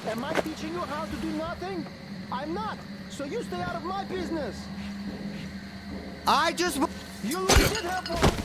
Am I teaching you how to do nothing? I'm not. So you stay out of my business. I just... You really did have one.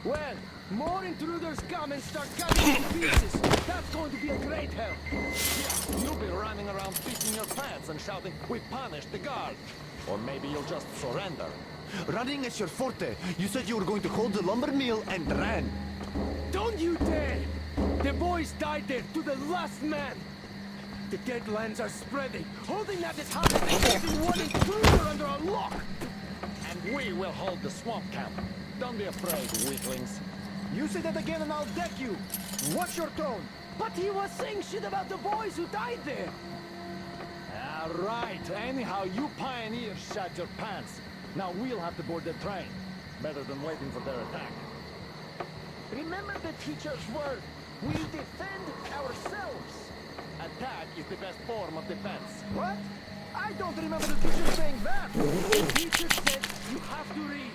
Well, more intruders come and start cutting to pieces. That's going to be a great help. Yeah, you'll be running around beating your pants and shouting, "We punished the guard." Or maybe you'll just surrender. Running is your forte. You said you were going to hold the lumber mill and ran. Don't you dare! The boys died there to the last man. The deadlands are spreading. Holding that is hard and keeping one intruder under a lock. And we will hold the swamp camp. Don't be afraid, weaklings. You say that again and I'll deck you. Watch your tone. But he was saying shit about the boys who died there. All right. Anyhow, you pioneers shat your pants. Now we'll have to board the train. Better than waiting for their attack. Remember the teacher's word. We defend ourselves. Attack is the best form of defense. What? I don't remember the teacher saying that. The teacher said you have to read.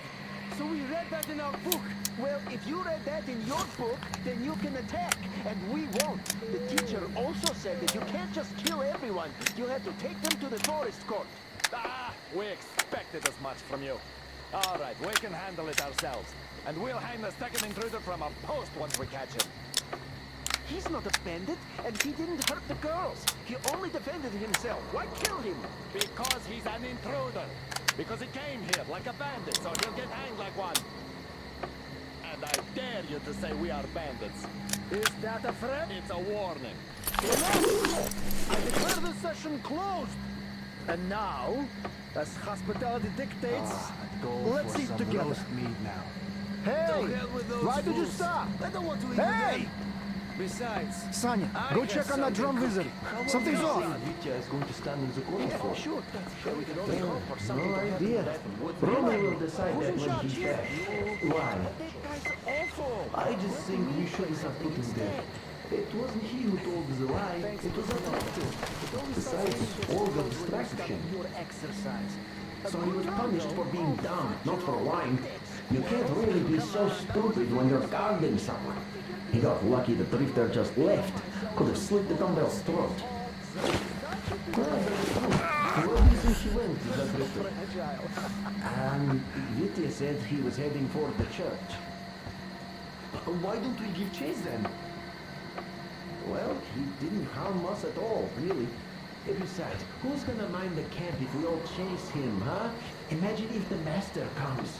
So we read that in our book. Well, if you read that in your book, then you can attack, and we won't. The teacher also said that you can't just kill everyone. You have to take them to the tourist court. Ah, we expected as much from you. All right, we can handle it ourselves. And we'll hang the second intruder from a post once we catch him. He's not a bandit, and he didn't hurt the girls. He only defended himself. Why kill him? Because he's an intruder. Because he came here like a bandit, so he'll get hanged like one. And I dare you to say we are bandits. Is that a threat? It's a warning. Enough! I declare the session closed. And now, as hospitality dictates, let's eat together. Hey! Why did you stop? I don't want to eat Hey! again. Besides, Sanya, I go have check on that drum something wizard. cooking. Something's off. Vitya is going to stand in the corner for. Sure. We could only hope for No something to happen. idea. Roman will decide that when he's back. Why? That guy's awful. I just think we shouldn't have put him there. It wasn't he who told the lie, it was a doctor. Besides, all the distraction. Your exercise. So he was punished for being dumb, not for lying. You can't really be so stupid when you're guarding someone. He got lucky the drifter just left. Could have slit the dumbbell's throat. Where do you think he went, the drifter? Vitya said he was heading for the church. Why don't we give chase then? Well, he didn't harm us at all, really. Besides, who's gonna mind the camp if we all chase him, huh? Imagine if the master comes.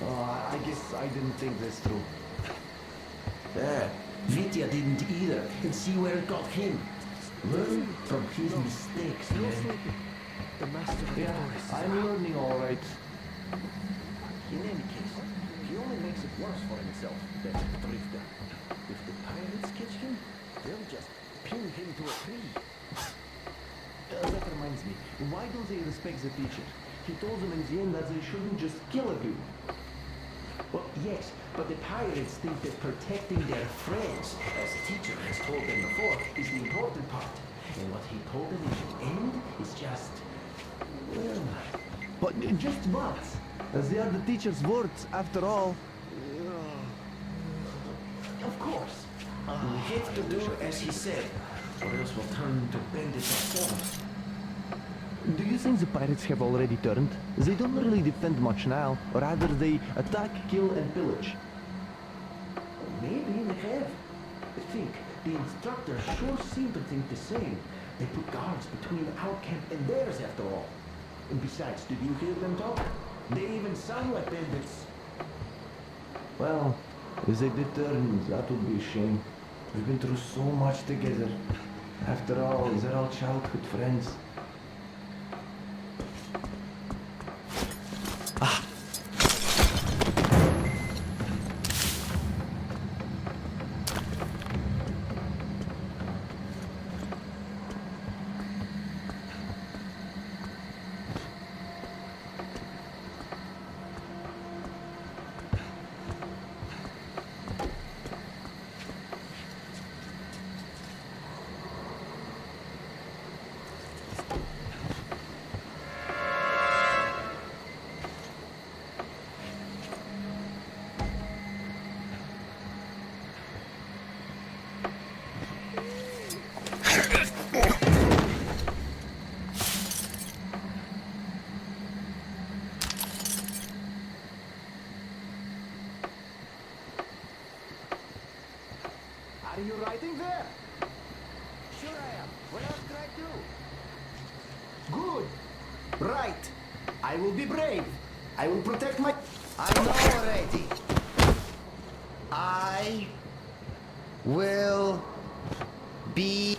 Oh, I guess I didn't think this through. Vitya didn't either, and see where it got him. Learn from his mistakes, man. The master of the forest. I'm learning all right. In any case, he only makes it worse for himself, that drifter. If the pirates catch him, they'll just pin him to a tree. That reminds me, why don't they respect the teacher? He told them in the end that they shouldn't just kill everyone. Well, yes, but the pirates think that protecting their friends, as the teacher has told them before, is the important part. And what he told them in the end is just... well... But just what? They are the teacher's words, after all. Of course. We have to do as he said, or else we'll turn into bandits ourselves. Do you think the pirates have already turned? They don't really defend much now, or rather they attack, kill and pillage. Maybe they have. Think, the instructors sure seem to think the same. They put guards between our camp and theirs after all. And besides, did you hear them talk? They even sound like bandits. Well, if they did turn, that would be a shame. We've been through so much together. After all, they're all childhood friends. Are you writing there? Sure I am. What else could I do? Good. Right. I will be brave. I will protect my... I know already. I will be...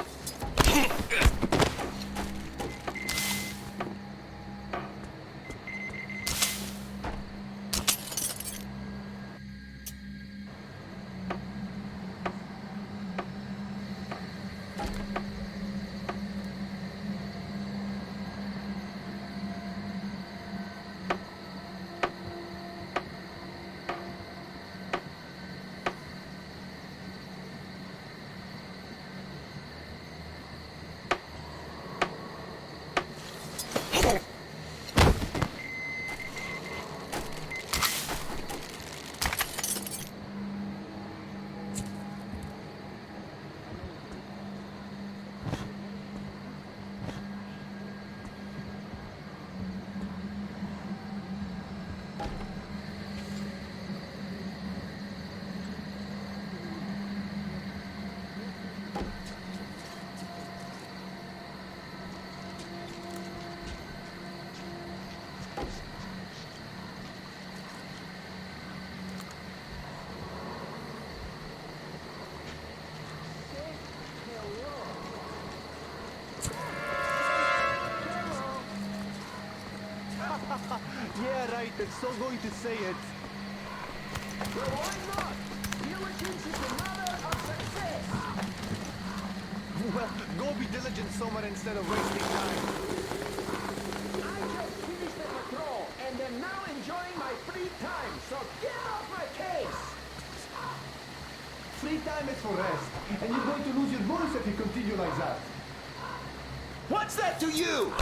Yeah, right. It's so going to say it. Well, why not? Diligence is the mother of success. Well, go be diligent somewhere instead of wasting time. I just finished the patrol and am now enjoying my free time, so get off my case. Free time is for rest, and you're going to lose your voice if you continue like that. What's that to you?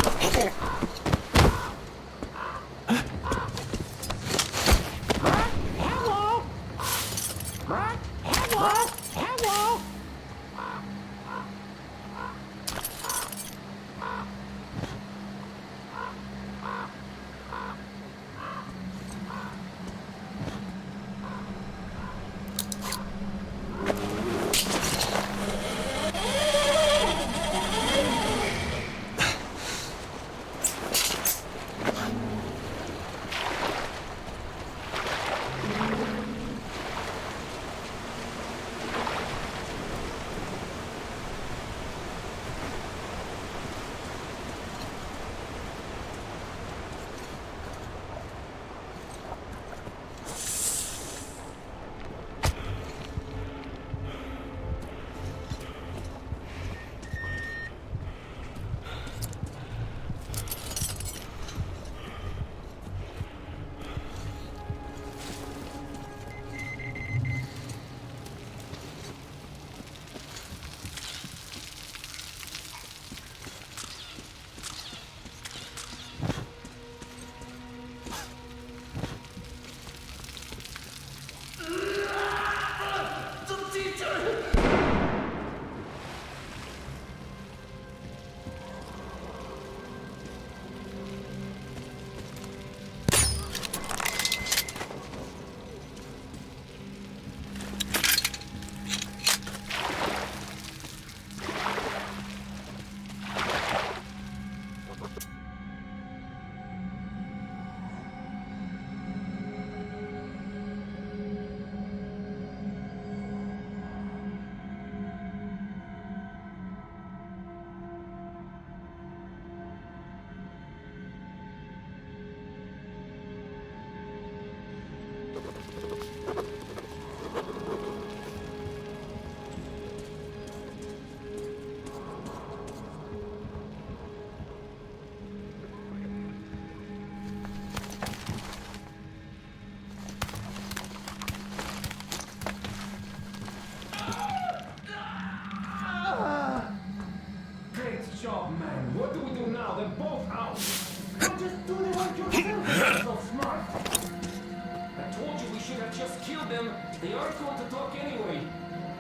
just kill them. They aren't going to talk anyway.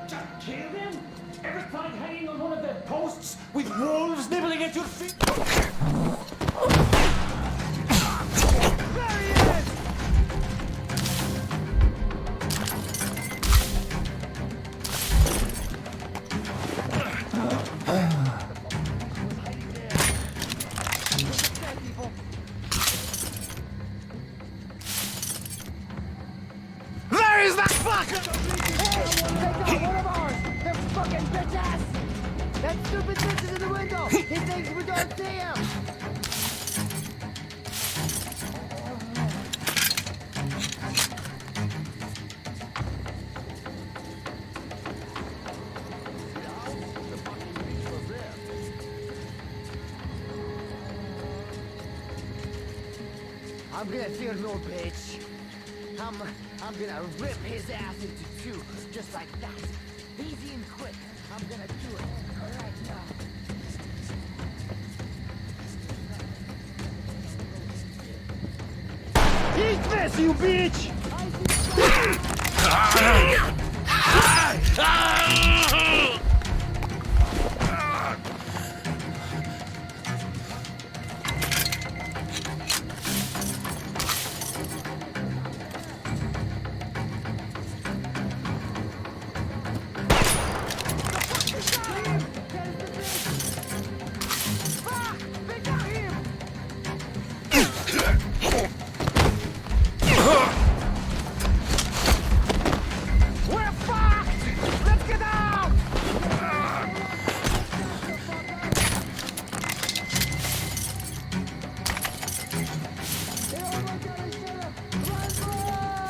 Just kill them? Ever tried hanging on one of their posts with wolves nibbling at your feet? There he is! There is that fucker! Hey, one of ours! They're fucking bitches! That stupid bitch is in the window! He thinks we don't see him! I'm gonna fear no bitch. I'm gonna rip his ass into two, just like that. Easy and quick. I'm gonna do it right now. Eat this, you bitch! We're fucked! Let's get out!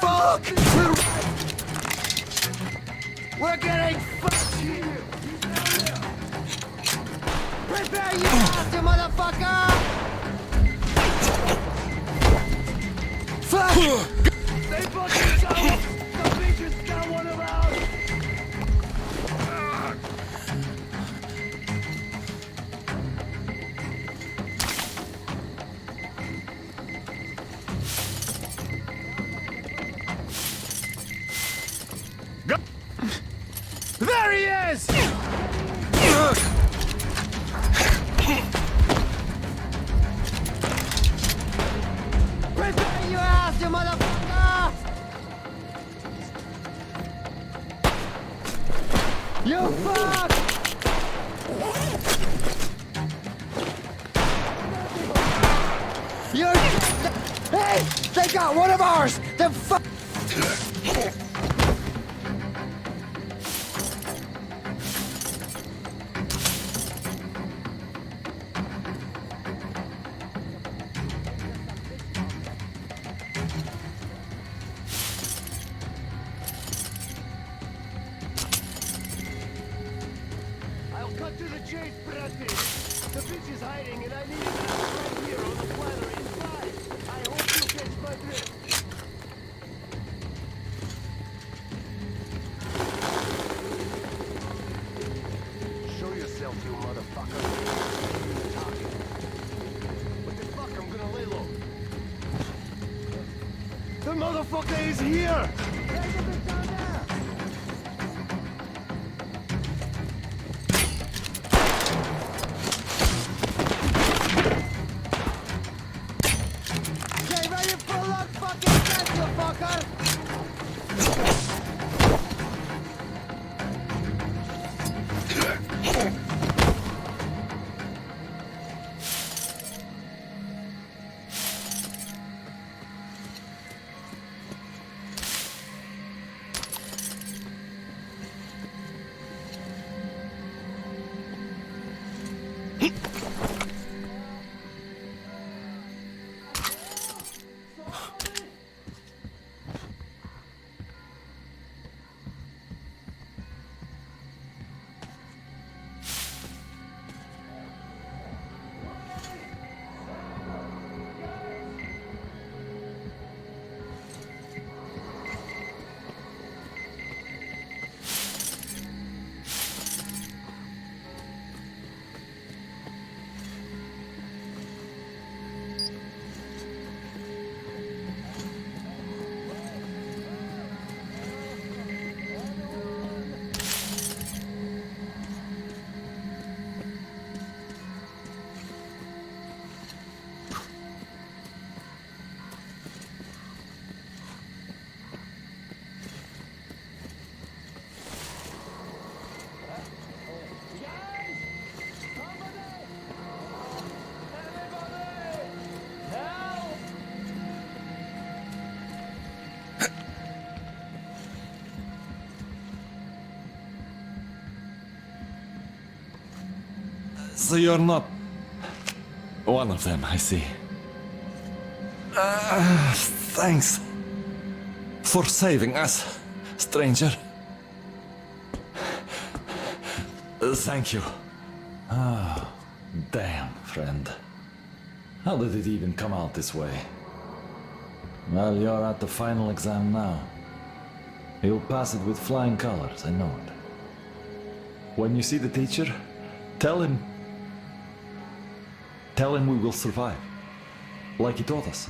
Fuck! We're getting fucked here! Prepare your ass, you motherfucker! Fuck! They fucking got us! The bitches got one of ours! There he is! Prepare your ass, you motherfucker! You fuck! You're... Hey! They got one of ours! The fuck... I'll cut to the chase, PiRATES. The bitch is hiding, and I need it right here on the platter inside. I hope you catch my drift. Show yourself, you motherfucker. Talking. What the fuck? I'm gonna lay low. The motherfucker is here! Get ready for luck, fucking death, you fucker! So you're not one of them, I see. Thanks for saving us, stranger. Thank you. Ah, damn, friend. How did it even come out this way? Well, you're at the final exam now. You'll pass it with flying colors, I know it. When you see the teacher, tell him we will survive, like he taught us.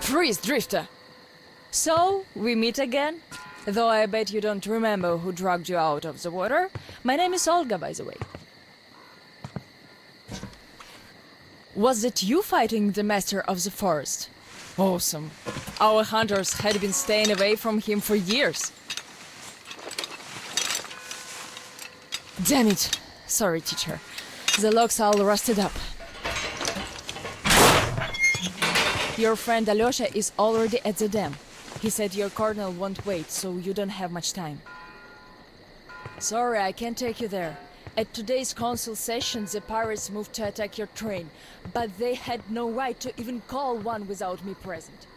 Freeze, Drifter! So, we meet again? Though I bet you don't remember who dragged you out of the water. My name is Olga, by the way. Was it you fighting the Master of the Forest? Awesome. Our hunters had been staying away from him for years. Damn it. Sorry, teacher. The logs all rusted up. Your friend Alyosha is already at the dam. He said your colonel won't wait, so you don't have much time. Sorry, I can't take you there. At today's council session, the pirates moved to attack your train, but they had no right to even call one without me present.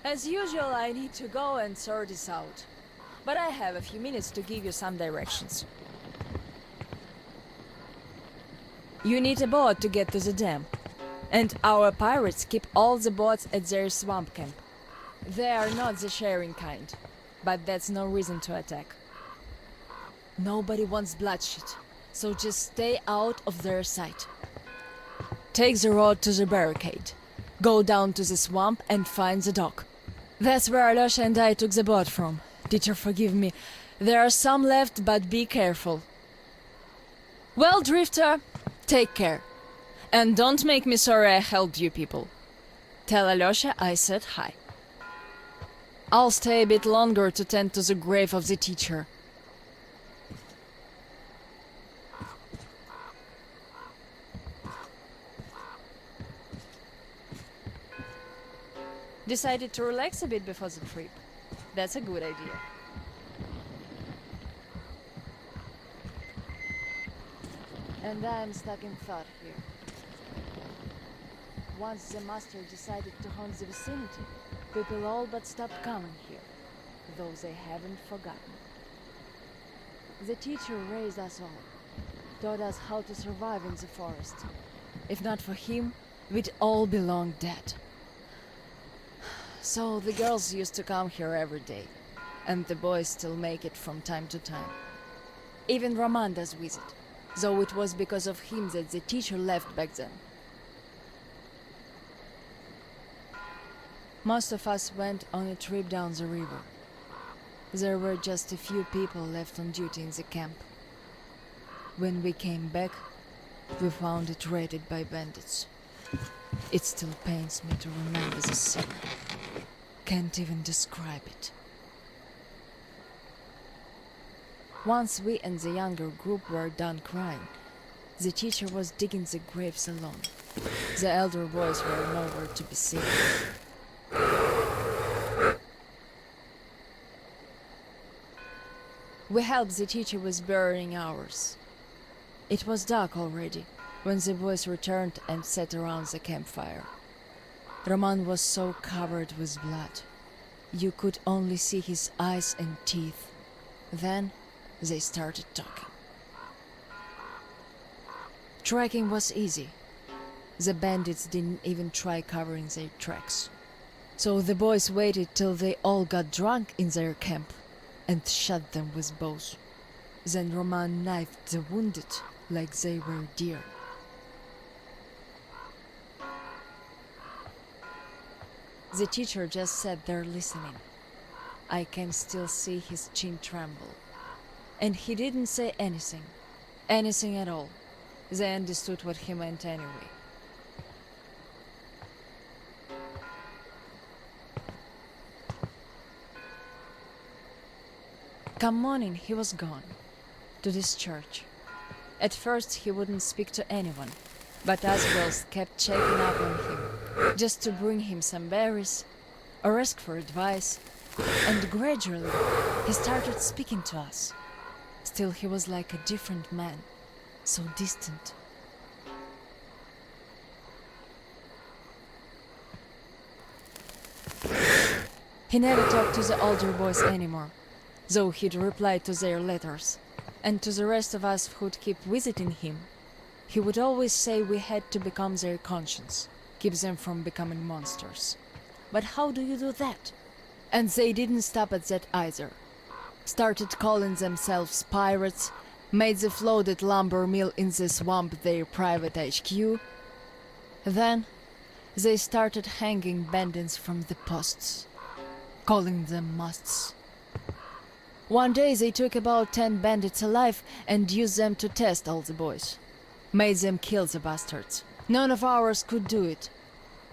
As usual, I need to go and sort this out. But I have a few minutes to give you some directions. You need a boat to get to the dam. And our pirates keep all the boats at their swamp camp. They are not the sharing kind, but that's no reason to attack. Nobody wants bloodshed, so just stay out of their sight. Take the road to the barricade. Go down to the swamp and find the dock. That's where Alyosha and I took the boat from. Teacher, forgive me. There are some left, but be careful. Well, Drifter, take care. And don't make me sorry I helped you people. Tell Alyosha I said hi. I'll stay a bit longer to tend to the grave of the teacher. Decided to relax a bit before the trip. That's a good idea. And I'm stuck in thought here. Once the master decided to haunt the vicinity, people all but stopped coming here, though they haven't forgotten. The teacher raised us all, taught us how to survive in the forest. If not for him, we'd all be long dead. So the girls used to come here every day, and the boys still make it from time to time. Even Roman does visit, though it was because of him that the teacher left back then. Most of us went on a trip down the river. There were just a few people left on duty in the camp. When we came back, we found it raided by bandits. It still pains me to remember the scene. Can't even describe it. Once we and the younger group were done crying, the teacher was digging the graves alone. The elder boys were nowhere to be seen. We helped the teacher with burying ours. It was dark already when the boys returned and sat around the campfire. Roman was so covered with blood. You could only see his eyes and teeth. Then they started talking. Tracking was easy. The bandits didn't even try covering their tracks. So the boys waited till they all got drunk in their camp and shot them with bows. Then Roman knifed the wounded like they were deer. The teacher just sat there listening. I can still see his chin tremble. And he didn't say anything. Anything at all. They understood what he meant anyway. Come morning, he was gone. To this church. At first he wouldn't speak to anyone, but us girls kept checking up on him, just to bring him some berries, or ask for advice, and gradually he started speaking to us. Still he was like a different man, so distant. He never talked to the older boys anymore, though he'd reply to their letters. And to the rest of us who'd keep visiting him, he would always say we had to become their conscience, keep them from becoming monsters. But how do you do that? And they didn't stop at that either. Started calling themselves pirates, made the floated lumber mill in the swamp their private HQ. Then, they started hanging bandits from the posts, calling them musts. One day they took about 10 bandits alive and used them to test all the boys. Made them kill the bastards. None of ours could do it.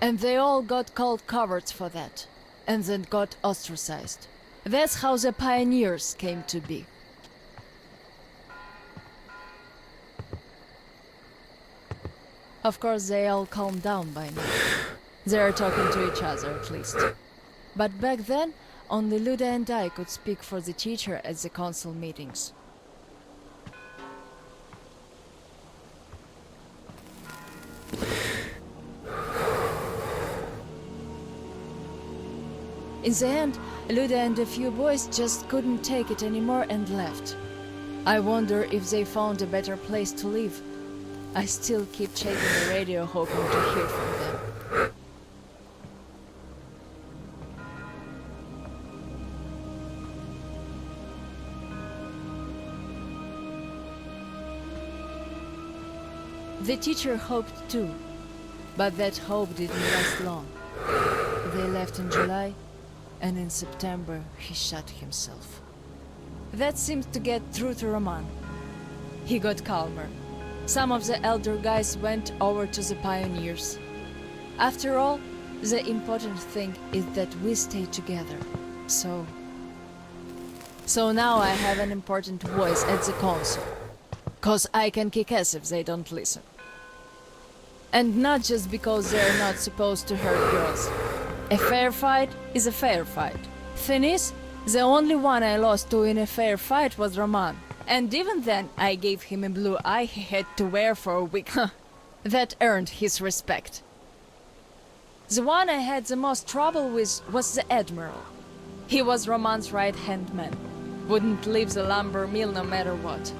And they all got called cowards for that. And then got ostracized. That's how the PiONEERS came to be. Of course, they all calmed down by now. They are talking to each other, at least. But back then, only Luda and I could speak for the teacher at the council meetings. In the end, Luda and a few boys just couldn't take it anymore and left. I wonder if they found a better place to live. I still keep checking the radio hoping to hear from them. The teacher hoped too, but that hope didn't last long. They left in July, and in September he shot himself. That seemed to get through to Roman. He got calmer. Some of the elder guys went over to the PiONEERS. After all, the important thing is that we stay together. So now I have an important voice at the council. 'Cause I can kick ass if they don't listen. And not just because they're not supposed to hurt girls. A fair fight is a fair fight. Thing is, the only one I lost to in a fair fight was Roman. And even then, I gave him a blue eye he had to wear for a week. That earned his respect. The one I had the most trouble with was the Admiral. He was Roman's right-hand man. Wouldn't leave the lumber mill no matter what.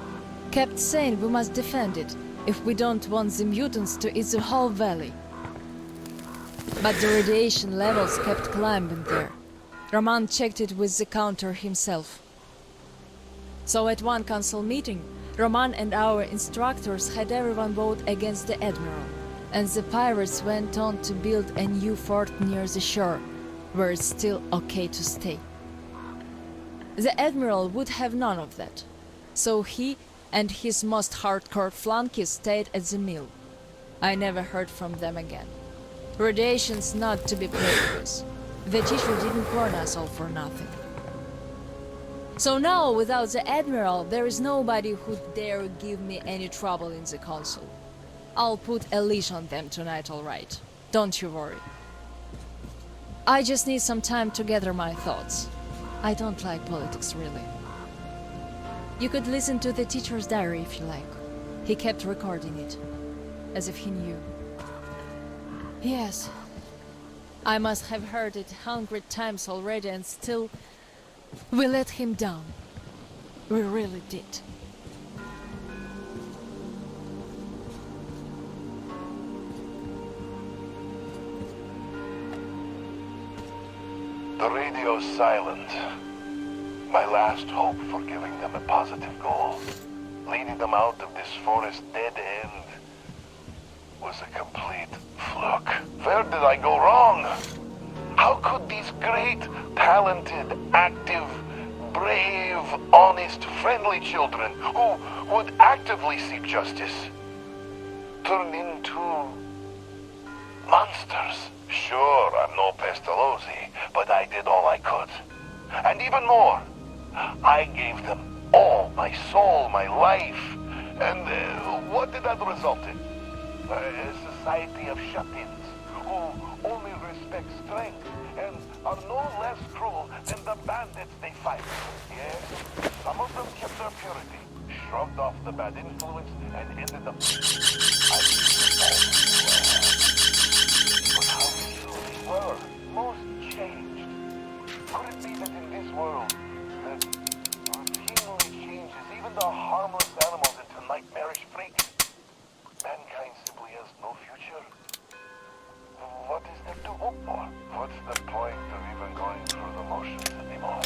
Kept saying we must defend it, if we don't want the mutants to eat the whole valley. But the radiation levels kept climbing there. Roman checked it with the counter himself. So at one council meeting, Roman and our instructors had everyone vote against the Admiral, and the pirates went on to build a new fort near the shore, where it's still okay to stay. The Admiral would have none of that, so he and his most hardcore flunkies stayed at the mill. I never heard from them again. Radiation's not to be played with. The teacher didn't warn us all for nothing. So now, without the Admiral, there is nobody who'd dare give me any trouble in the council. I'll put a leash on them tonight, all right. Don't you worry. I just need some time to gather my thoughts. I don't like politics, really. You could listen to the teacher's diary if you like. He kept recording it, as if he knew. Yes, I must have heard it 100 times already, and still, we let him down. We really did. The radio's silent. My last hope for giving them a positive goal, leading them out of this forest dead end, was a complete fluke. Where did I go wrong? How could these great, talented, active, brave, honest, friendly children who would actively seek justice turn into monsters? Sure, I'm no Pestalozzi, but I did all I could. And even more, I gave them all, my soul, my life. And what did that result in? A society of shut-ins who only respect strength and are no less cruel than the bandits they fight. Yes, some of them kept their purity, shrugged off the bad influence, and ended up... But how few they were, most changed. Could it be that in this world, that routinely changes even the harmless animals into nightmarish freaks? Mankind simply has no future. What is there to hope for? What's the point of even going through the motions anymore?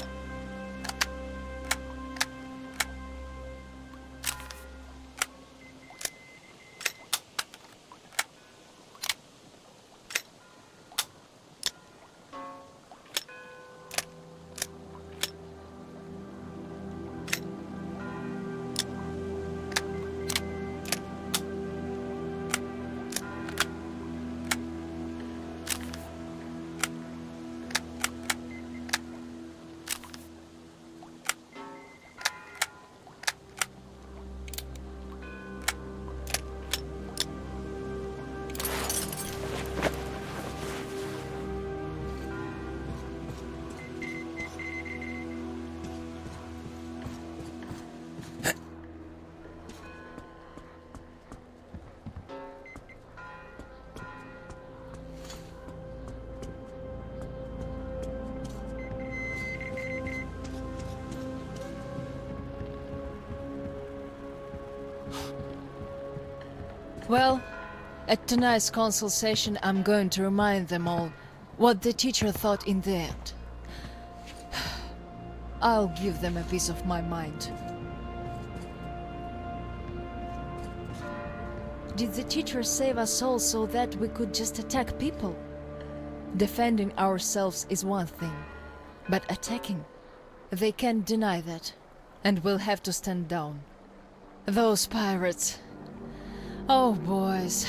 Well, at tonight's council session, I'm going to remind them all what the teacher thought in the end. I'll give them a piece of my mind. Did the teacher save us all so that we could just attack people? Defending ourselves is one thing, but attacking, they can't deny that, and we'll have to stand down. Those pirates. Oh, boys.